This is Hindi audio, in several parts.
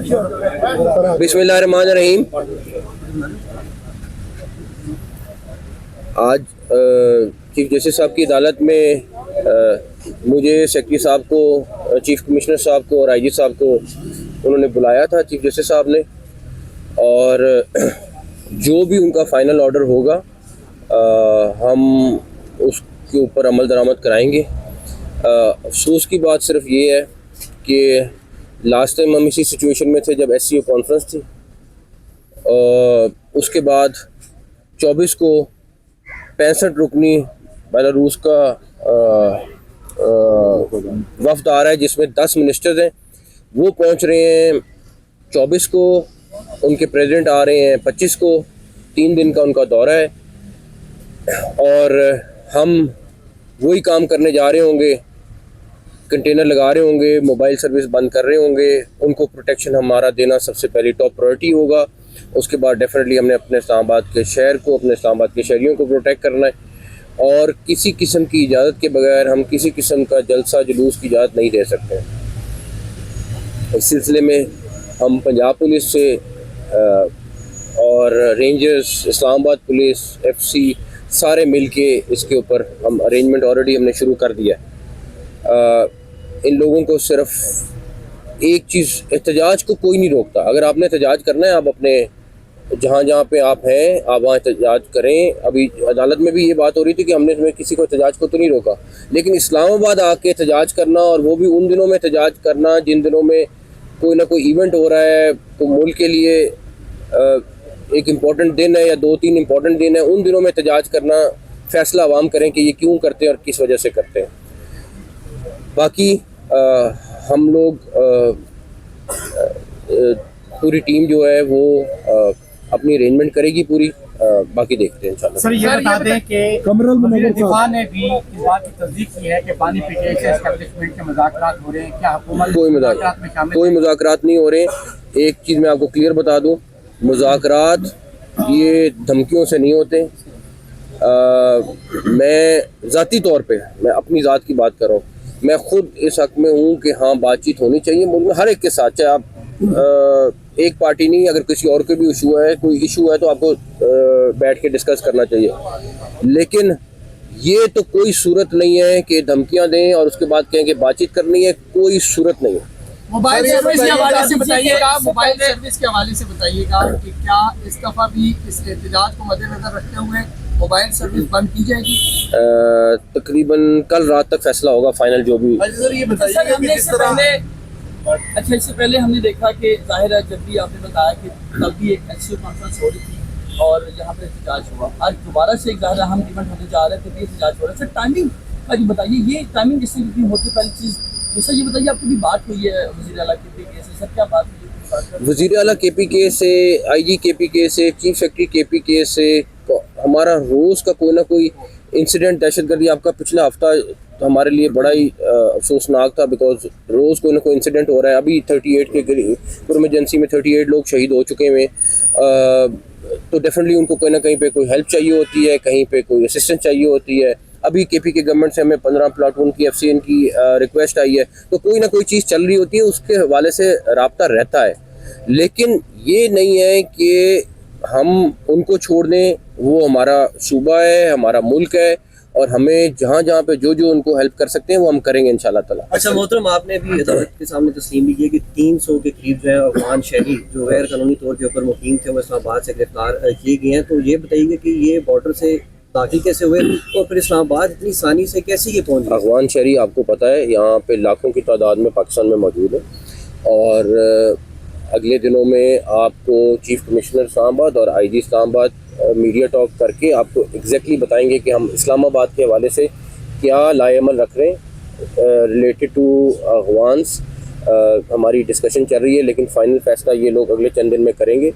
बिस्मिल्लाहिर्रहमानिर्रहीम। आज चीफ जस्टिस साहब की अदालत में मुझे सेक्रेटरी साहब को, चीफ कमिश्नर साहब को और आईजी साहब को उन्होंने बुलाया था चीफ जस्टिस साहब ने, और जो भी उनका फाइनल ऑर्डर होगा हम उसके ऊपर अमल दरामद कराएंगे। अफसोस की बात सिर्फ ये है कि लास्ट टाइम हम इसी सिचुएशन में थे जब SCO कॉन्फ्रेंस थी, उसके बाद 24 को 65 रुकनी बेलारूस का वफ्द आ रहा है जिसमें 10 मिनिस्टर्स हैं, वो पहुंच रहे हैं 24 को, उनके प्रेसिडेंट आ रहे हैं 25 को, 3 दिन का उनका दौरा है और हम वही काम करने जा रहे होंगे, कंटेनर लगा रहे होंगे, मोबाइल सर्विस बंद कर रहे होंगे, उनको प्रोटेक्शन हमारा देना सबसे पहले टॉप प्रायोरिटी होगा। उसके बाद डेफिनेटली हमने अपने इस्लामाबाद के शहर को, अपने इस्लामाबाद के शहरियों को प्रोटेक्ट करना है और किसी किस्म की इजाज़त के बगैर हम किसी किस्म का जलसा जुलूस की इजाज़त नहीं दे सकते। इस सिलसिले में हम पंजाब पुलिस से और रेंजर्स, इस्लामाबाद पुलिस, FC सारे मिल के इसके ऊपर हम अरेंजमेंट ऑलरेडी हमने शुरू कर दिया है। इन लोगों को सिर्फ एक चीज़, एहतजाज को कोई नहीं रोकता। अगर आपने एहतजाज करना है, आप अपने जहाँ पे आप हैं आप वहाँ एहतजाज करें। अभी अदालत में भी ये बात हो रही थी कि हमने इसमें किसी को एहतजाज को तो नहीं रोका, लेकिन इस्लामाबाद आके एहतजाज करना, और वो भी उन दिनों में एहतजाज करना जिन दिनों में कोई ना कोई इवेंट हो रहा है, तो मुल्क के लिए एक इम्पॉर्टेंट दिन है या 2-3 इम्पॉर्टेंट दिन है, उन दिनों में एहतजाज करना, फैसला आवाम करें कि ये क्यों करते हैं और किस वजह से करते हैं। बाकी हम लोग पूरी टीम जो है वो अपनी अरेंजमेंट करेगी पूरी, बाकी देखते हैं इंशाल्लाह। सर ये बता दें कि वज़ीर दिफा ने भी इस बात की तस्दीक की है कि पानी पीके से एस्टेब्लिशमेंट के मुज़ाकरात हो रहे हैं, क्या हुकूमत कोई मुज़ाकरात नहीं हो रहे। एक चीज़ मैं आपको क्लियर बता दूं, मुज़ाकरात ये धमकियों से नहीं होते। मैं ज़ाती तौर पे, मैं अपनी ज़ात की बात कर रहा हूँ, मैं खुद इस हक़ में हूँ कि हाँ बातचीत होनी चाहिए मुल्क में हर एक के साथ, चाहे आप एक पार्टी नहीं, अगर किसी और के भी इशू है, कोई इशू है तो आपको बैठ के डिस्कस करना चाहिए। लेकिन ये तो कोई सूरत नहीं है कि धमकियाँ दें और उसके बाद कहें कि बातचीत करनी है, कोई सूरत नहीं है। मोबाइल सर्विस के हवाले से बताइएगा, मोबाइल सर्विस के हवाले से बताइएगा कि क्या इस दफ़ा भी इस एहतजाज को मद्देनजर रखते हुए मोबाइल सर्विस बंद की जाएगी? तकरीबन कल रात तक फैसला होगा फाइनल जो भी। सर ये बताइए कि किस तरह, अच्छा इससे पहले हमने देखा कि जाहिर है जब भी आपने बताया कि तब भी एक SCO कॉन्फ्रेंस हो रही थी और यहाँ पर एहतजाज हुआ, आज दोबारा से एक ज़्यादा अहम इवेंट होने जा रहा है तो भी एहतजाज हो रहा है। सर टाइमिंग का जी बताइए, ये टाइमिंग किससे कितनी होती है? पहली चीज़ दूसरा ये बताइए, आपकी भी बात हुई है वज़ीर आला KPK से, सर क्या बात हुई? वज़ीर आला KPK से, IG KPK से, चीफ सेक्रेटरी KPK से हमारा रोज़ का कोई ना कोई इंसिडेंट, दहशतगर्दी, आपका पिछला हफ्ता हमारे लिए बड़ा ही अफसोसनाक था, बिकॉज रोज़ कोई ना कोई इंसिडेंट हो रहा है। अभी 38 के इमरजेंसी में 38 लोग शहीद हो चुके हैं, तो डेफिनेटली उनको कहीं ना कहीं पे कोई हेल्प चाहिए होती है, कहीं पे कोई असिस्टेंस चाहिए होती है। अभी KPK गवर्नमेंट से हमें 15 प्लाटून की FCN की रिक्वेस्ट आई है, तो कोई ना कोई चीज़ चल रही होती है, उसके हवाले से रब्ता रहता है। लेकिन ये नहीं है कि हम उनको छोड़ दें, वो हमारा सूबा है, हमारा मुल्क है, और हमें जहाँ जहाँ पे जो जो उनको हेल्प कर सकते हैं वो हम करेंगे इंशाल्लाह ताला। अच्छा मोहतरम, आपने भी अदालत के सामने तस्लीम भी की कि 300 के करीब जो है अफगान शहरी जो गैर कानूनी तौर के ऊपर मुकीम थे वो इस्लामाबाद से गिरफ्तार किए गए हैं, तो ये बताइए कि ये बॉर्डर से दाखिल कैसे हुए और फिर इस्लामाबाद इतनी आसानी से कैसे ये पहुँच गए? अफगान शहरी आपको पता है यहाँ पे लाखों की तादाद में पाकिस्तान में मौजूद है, और अगले दिनों में आपको चीफ कमिश्नर इस्लामाबाद और IG इस्लामाबाद मीडिया टॉक करके आपको एग्जैक्टली बताएंगे कि हम इस्लामाबाद के हवाले से क्या लाएअमल रख रहे हैं रिलेटेड टू अफगान्स। हमारी डिस्कशन चल रही है, लेकिन फ़ाइनल फ़ैसला ये लोग अगले चंद दिन में करेंगे।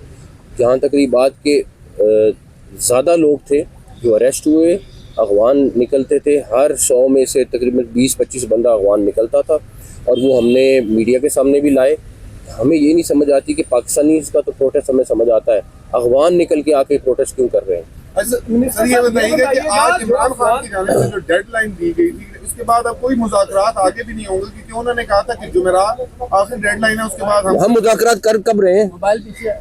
जहाँ तक रही बात के ज़्यादा लोग थे जो अरेस्ट हुए, अफगान निकलते थे, हर 100 में से तकरीबन 20-25 बंदा अफगान निकलता था, और वो हमने मीडिया के सामने भी लाए। हमें ये नहीं समझ आती कि पाकिस्तानी का तो प्रोटेस्ट हमें समझ आता है, अफगान निकल के आके प्रोटेस्ट क्यों कर रहे हैं। सर ये बताइएगा कि आज इमरान खान की जानिब से जो डेडलाइन दी गई थी उसके बाद अब कोई मुज़ाकरात आगे भी नहीं होंगे, क्योंकि उन्होंने कहा था कि जुमेरात आखिर डेडलाइन है, उसके बाद हम मुज़ाकरात कर कब रहे हैं? मोबाइल पीछे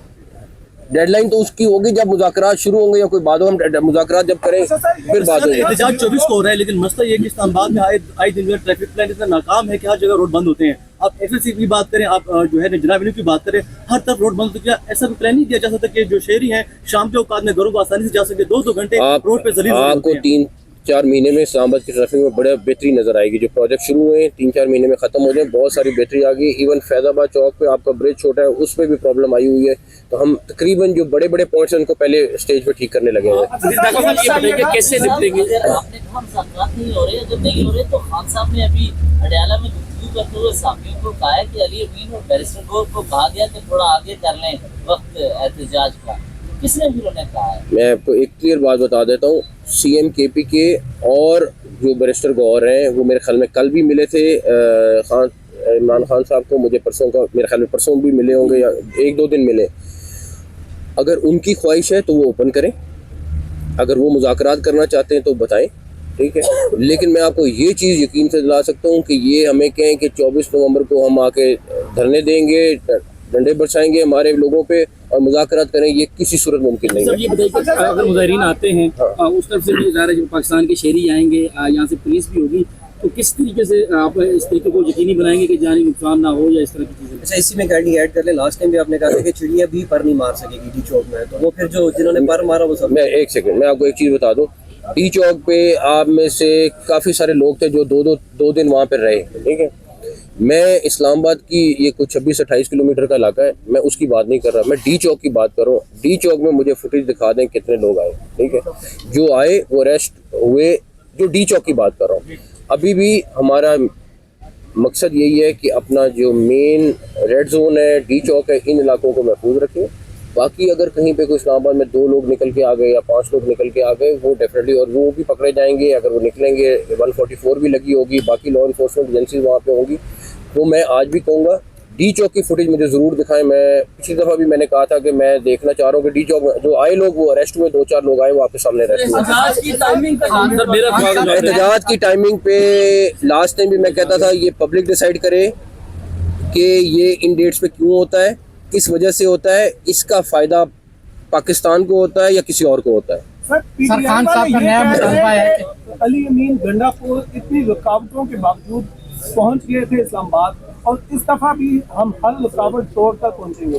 डेडलाइन तो उसकी होगी जब मुज़ाकरात शुरू होंगे या कोई बाद हो, हम मुज़ाकरात जब करें फिर बात होगी। एहतजाज 24 को हो रहा है, लेकिन मसला ये है कि इस्लामाबाद में आए दिन में ट्रैफिक प्लान इतना नाकाम है कि हर जगह रोड बंद होते हैं। आप एफएलसी की बात करें, आप जो है जनाब की बात करें, हर तरफ रोड बंद। तो क्या ऐसा भी प्लान नहीं किया जा सकता कि जो शहरी हैं शाम के औकात में घरों को आसानी से जा सके? 2-2 घंटे रोड पे जलील आपको 3-4 महीने में इस्लामाबाद की ट्रैफिक में बड़ा बेहतरी नजर आएगी। जो प्रोजेक्ट शुरू हुए 3-4 महीने में खत्म हो जाए, बहुत सारी बेहतरी आ गई। इवन फैजाबाद चौक पे आपका ब्रिज छोटा है, उस पर भी प्रॉब्लम आई हुई है। तो हम तकरीबन जो बड़े बड़े पॉइंट्स हैं उनको पहले स्टेज पे ठीक करने लगे हैं। कैसे निपटेंगे? आपने कहा मुज़ाकरात नहीं हो रहे, जब नहीं हो रहे तो खान साहब ने अभी अडयाला में गुफ्तगू करते हुए साथियों को कहा है कि अली अमीन और बैरिस्टर को कहा गया कि थोड़ा आगे कर लें वक्त एहतजाज का। किसने फिर उन्हें कहा है? मैं आपको एक क्लियर बात बता देता हूँ, CM KPK और जो बैरिस्टर गौर हैं वो मेरे ख्याल में कल भी मिले थे इमरान खान साहब को। मुझे परसों का मेरे ख्याल में परसों भी मिले होंगे या 1-2 दिन मिले। अगर उनकी ख्वाहिश है तो वो ओपन करें, अगर वो मुज़ाकरात करना चाहते हैं तो बताएं, ठीक है। लेकिन मैं आपको ये चीज़ यकीन से दिला सकता हूँ कि ये हमें कहें कि 24 नवंबर को हम आके धरने देंगे, डंडे बरसाएंगे हमारे लोगों पे और मुज़ाकरात करें, ये किसी सूरत मुमकिन नहीं है। ये बताइए कि अगर मुजाहिरीन आते हैं उस तरफ से भी ज़ाहिर है पाकिस्तान के शहरी आएंगे, यहाँ से पुलिस भी होगी, तो किस तरीके से आप इस तरीके को यकीनी बनाएंगे कि जानी नुकसान ना हो या इस तरह की चीज़ें? अच्छा, इसी में गाड़ी ऐड कर ले। लास्ट टाइम भी आपने कहा था कि चिड़िया भी पर नहीं मार सकेगी डी चौक में, तो वो फिर जो जिन्होंने पर मारा वो सब। मैं एक सेकंड मैं आपको एक चीज़ बता दूं, डी चौक पे आप में से काफ़ी सारे लोग थे जो दो दिन वहाँ पर रहे, ठीक है। मैं इस्लामाबाद की ये कुछ 26-28 किलोमीटर का इलाका है, मैं उसकी बात नहीं कर रहा, मैं डी चौक की बात कर रहा हूँ। डी चौक में मुझे फुटेज दिखा दें कितने लोग आए, ठीक है। जो आए वो अरेस्ट हुए, जो डी चौक की बात कर रहा हूँ। अभी भी हमारा मकसद यही है कि अपना जो मेन रेड जोन है, डी चौक है, इन इलाकों को महफूज रखें। बाकी अगर कहीं पे कोई इस्लामाबाद में 2 लोग निकल के आ गए या 5 लोग निकल के आ गए, वो डेफिनेटली और वो भी पकड़े जाएंगे। अगर वो निकलेंगे 144 भी लगी होगी, बाकी लॉ इन्फोर्समेंट एजेंसीज वहाँ पे होंगी। तो मैं आज भी कहूँगा डी चौक की फुटेज मुझे ज़रूर दिखाएं। मैं पिछली दफ़ा भी मैंने कहा था कि मैं देखना चाह रहा हूँ कि डी चौक में जो आए लोग वो अरेस्ट हुए, 2-4 लोग आए वो आपके सामने अरेस्ट हुए। एहतजाज की टाइमिंग एहतजाज की टाइमिंग पे लास्ट टाइम भी मैं कहता था ये पब्लिक डिसाइड करे कि ये इन डेट्स पे क्यों होता है, किस वजह से होता है, इसका फ़ायदा पाकिस्तान को होता है या किसी और को होता है। सर खान साहब का नया मुतालबा है कि अली अमीन गंडापुर इतनी रुकावटों के बावजूद पहुंच गए थे इस्लामाबाद, और इस दफा भी हम हर रुकावट तोड़ कर पहुंचेंगे।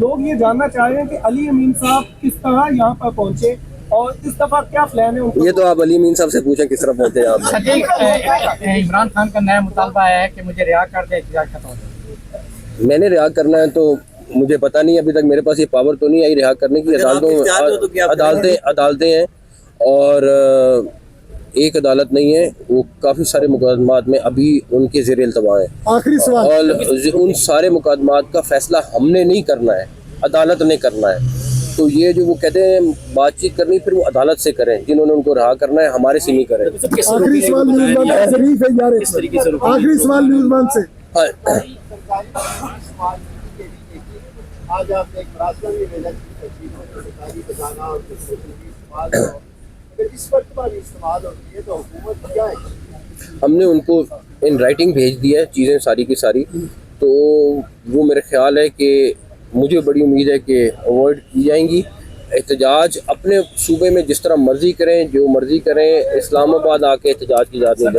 लोग ये जानना चाह रहे हैं कि अली अमीन साहब किस तरह यहाँ पर पहुंचे और इस दफा क्या प्लान है उनका? ये तो आप अली अमीन साहब से पूछें किस तरह पहुंचे यहाँ पे। इमरान खान का नया मुतालबा है कि मुझे रिहा कर दे, एहतजाज खत्म हो जाए। मैंने रिहा करना है तो मुझे पता नहीं, अभी तक मेरे पास ये पावर तो नहीं आई रिहा करने की। अदालतें हैं और एक अदालत नहीं है, वो काफ़ी सारे मुकदमात में अभी उनके ज़ेर इल्तवा हैं। आखिरी सवाल, और उन सारे मुकदमात का फैसला हमने नहीं करना है, अदालत ने करना है। तो ये जो वो कहते हैं बातचीत करनी, फिर वो अदालत से करें, जिन्होंने उनको रहा करना है, हमारे से नहीं करें। आखिरी सवाल न्यूज़मैन से शरीफ है यार, आखिरी सवाल न्यूज़मैन से। आज आपने एक मरासला भी भेजा कि बचाना और इस्तेमाल, इस वक्त पर इस्तेमाल होती है तो हुकूमत क्या है? हमने उनको इन राइटिंग भेज दिया है चीज़ें सारी की सारी, तो वो मेरे ख्याल है कि मुझे बड़ी उम्मीद है कि अवॉइड की जाएंगी। एहतजाज अपने सूबे में जिस तरह मर्जी करें, जो मर्जी करें, इस्लामाबाद आके एहतजाज की जाती है।